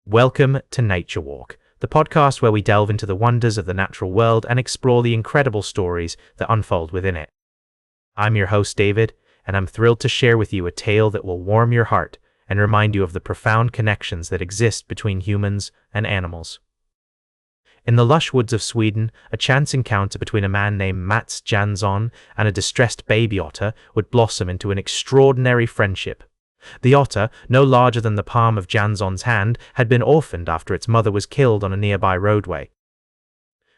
Welcome to Nature Walk, the podcast where we delve into the wonders of the natural world and explore the incredible stories that unfold within it. I'm your host, David, and I'm thrilled to share with you a tale that will warm your heart and remind you of the profound connections that exist between humans and animals. In the lush woods of Sweden, a chance encounter between a man named Mats Jansson and a distressed baby otter would blossom into an extraordinary friendship. The otter, no larger than the palm of Jansson's hand, had been orphaned after its mother was killed on a nearby roadway.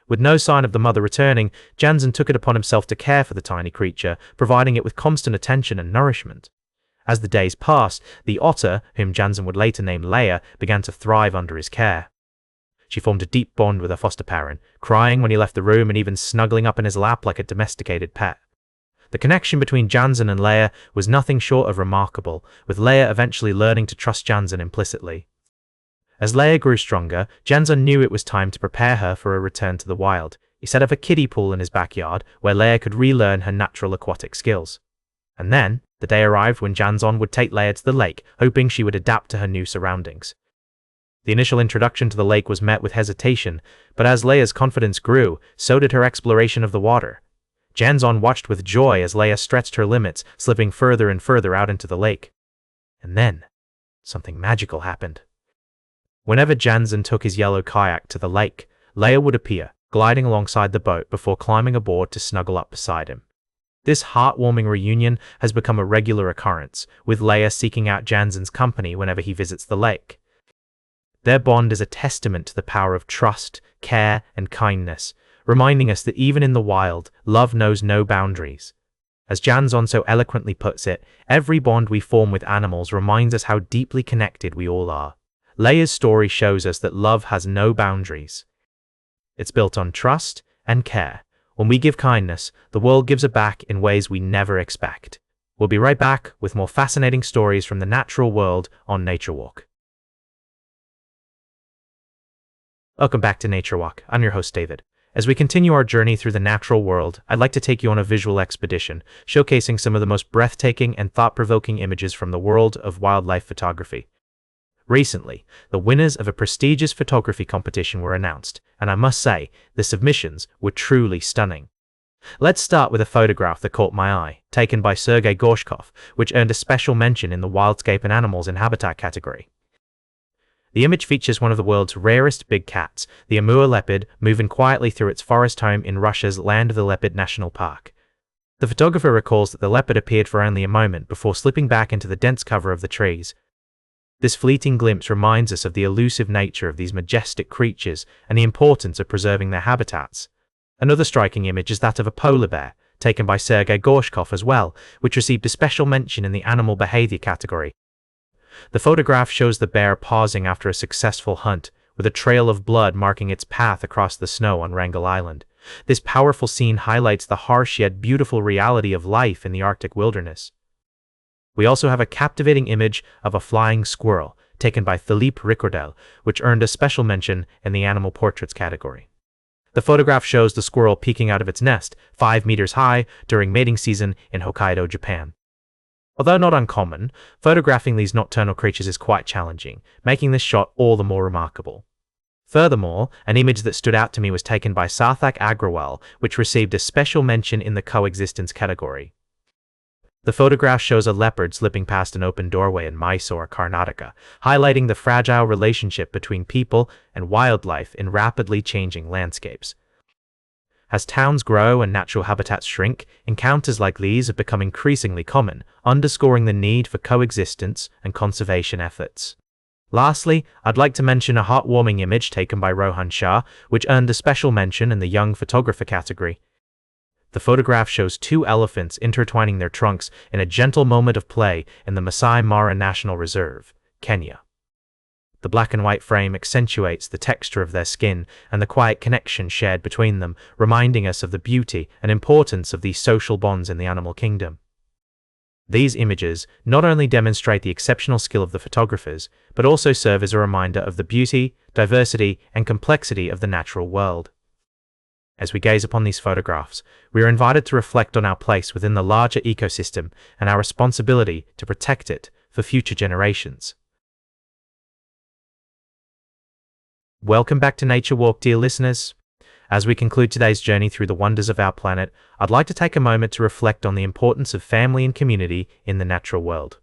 With no sign of the mother returning, Jansson took it upon himself to care for the tiny creature, providing it with constant attention and nourishment. As the days passed, the otter, whom Jansson would later name Leia, began to thrive under his care. She formed a deep bond with her foster parent, crying when he left the room and even snuggling up in his lap like a domesticated pet. The connection between Jansson and Leia was nothing short of remarkable, with Leia eventually learning to trust Jansson implicitly. As Leia grew stronger, Jansson knew it was time to prepare her for a return to the wild. He set up a kiddie pool in his backyard where Leia could relearn her natural aquatic skills. And then, the day arrived when Jansson would take Leia to the lake, hoping she would adapt to her new surroundings. The initial introduction to the lake was met with hesitation, but as Leia's confidence grew, so did her exploration of the water. Jansson watched with joy as Leia stretched her limits, slipping further and further out into the lake. And then, something magical happened. Whenever Jansson took his yellow kayak to the lake, Leia would appear, gliding alongside the boat before climbing aboard to snuggle up beside him. This heartwarming reunion has become a regular occurrence, with Leia seeking out Jansson's company whenever he visits the lake. Their bond is a testament to the power of trust, care, and kindness, reminding us that even in the wild, love knows no boundaries. As Jansson so eloquently puts it, every bond we form with animals reminds us how deeply connected we all are. Leia's story shows us that love has no boundaries. It's built on trust and care. When we give kindness, the world gives it back in ways we never expect. We'll be right back with more fascinating stories from the natural world on Nature Walk. Welcome back to Nature Walk. I'm your host, David. As we continue our journey through the natural world, I'd like to take you on a visual expedition, showcasing some of the most breathtaking and thought-provoking images from the world of wildlife photography. Recently, the winners of a prestigious photography competition were announced, and I must say, the submissions were truly stunning. Let's start with a photograph that caught my eye, taken by Sergei Gorshkov, which earned a special mention in the Wildscape and Animals in Habitat category. The image features one of the world's rarest big cats, the Amur leopard, moving quietly through its forest home in Russia's Land of the Leopard National Park. The photographer recalls that the leopard appeared for only a moment before slipping back into the dense cover of the trees. This fleeting glimpse reminds us of the elusive nature of these majestic creatures and the importance of preserving their habitats. Another striking image is that of a polar bear, taken by Sergei Gorshkov as well, which received a special mention in the animal behavior category. The photograph shows the bear pausing after a successful hunt, with a trail of blood marking its path across the snow on Wrangel Island. This powerful scene highlights the harsh yet beautiful reality of life in the Arctic wilderness. We also have a captivating image of a flying squirrel, taken by Philippe Ricordel, which earned a special mention in the animal portraits category. The photograph shows the squirrel peeking out of its nest, 5 meters high, during mating season in Hokkaido, Japan. Although not uncommon, photographing these nocturnal creatures is quite challenging, making this shot all the more remarkable. Furthermore, an image that stood out to me was taken by Sarthak Agrawal, which received a special mention in the coexistence category. The photograph shows a leopard slipping past an open doorway in Mysore, Karnataka, highlighting the fragile relationship between people and wildlife in rapidly changing landscapes. As towns grow and natural habitats shrink, encounters like these have become increasingly common, underscoring the need for coexistence and conservation efforts. Lastly, I'd like to mention a heartwarming image taken by Rohan Shah, which earned a special mention in the Young Photographer category. The photograph shows 2 elephants intertwining their trunks in a gentle moment of play in the Masai Mara National Reserve, Kenya. The black and white frame accentuates the texture of their skin and the quiet connection shared between them, reminding us of the beauty and importance of these social bonds in the animal kingdom. These images not only demonstrate the exceptional skill of the photographers, but also serve as a reminder of the beauty, diversity, and complexity of the natural world. As we gaze upon these photographs, we are invited to reflect on our place within the larger ecosystem and our responsibility to protect it for future generations. Welcome back to Nature Walk, dear listeners. As we conclude today's journey through the wonders of our planet, I'd like to take a moment to reflect on the importance of family and community in the natural world.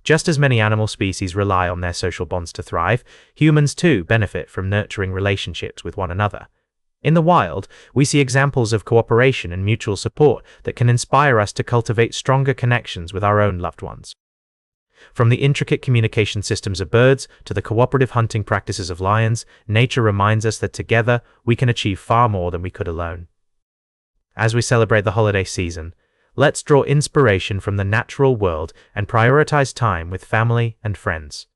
Just as many animal species rely on their social bonds to thrive, humans too benefit from nurturing relationships with one another. In the wild, we see examples of cooperation and mutual support that can inspire us to cultivate stronger connections with our own loved ones. From the intricate communication systems of birds to the cooperative hunting practices of lions, nature reminds us that together we can achieve far more than we could alone. As we celebrate the holiday season, let's draw inspiration from the natural world and prioritize time with family and friends.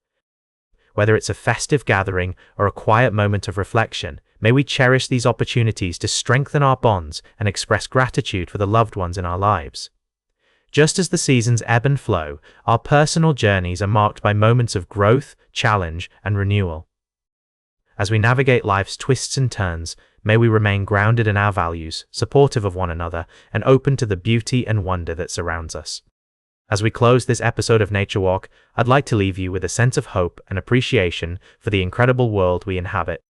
Whether it's a festive gathering or a quiet moment of reflection, may we cherish these opportunities to strengthen our bonds and express gratitude for the loved ones in our lives. Just as the seasons ebb and flow, our personal journeys are marked by moments of growth, challenge, and renewal. As we navigate life's twists and turns, may we remain grounded in our values, supportive of one another, and open to the beauty and wonder that surrounds us. As we close this episode of Nature Walk, I'd like to leave you with a sense of hope and appreciation for the incredible world we inhabit.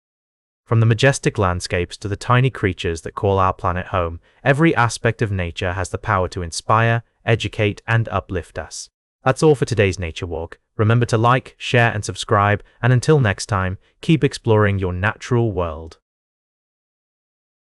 From the majestic landscapes to the tiny creatures that call our planet home, every aspect of nature has the power to inspire, educate, and uplift us. That's all for today's Nature Walk. Remember to like, share, and subscribe, and until next time, keep exploring your natural world.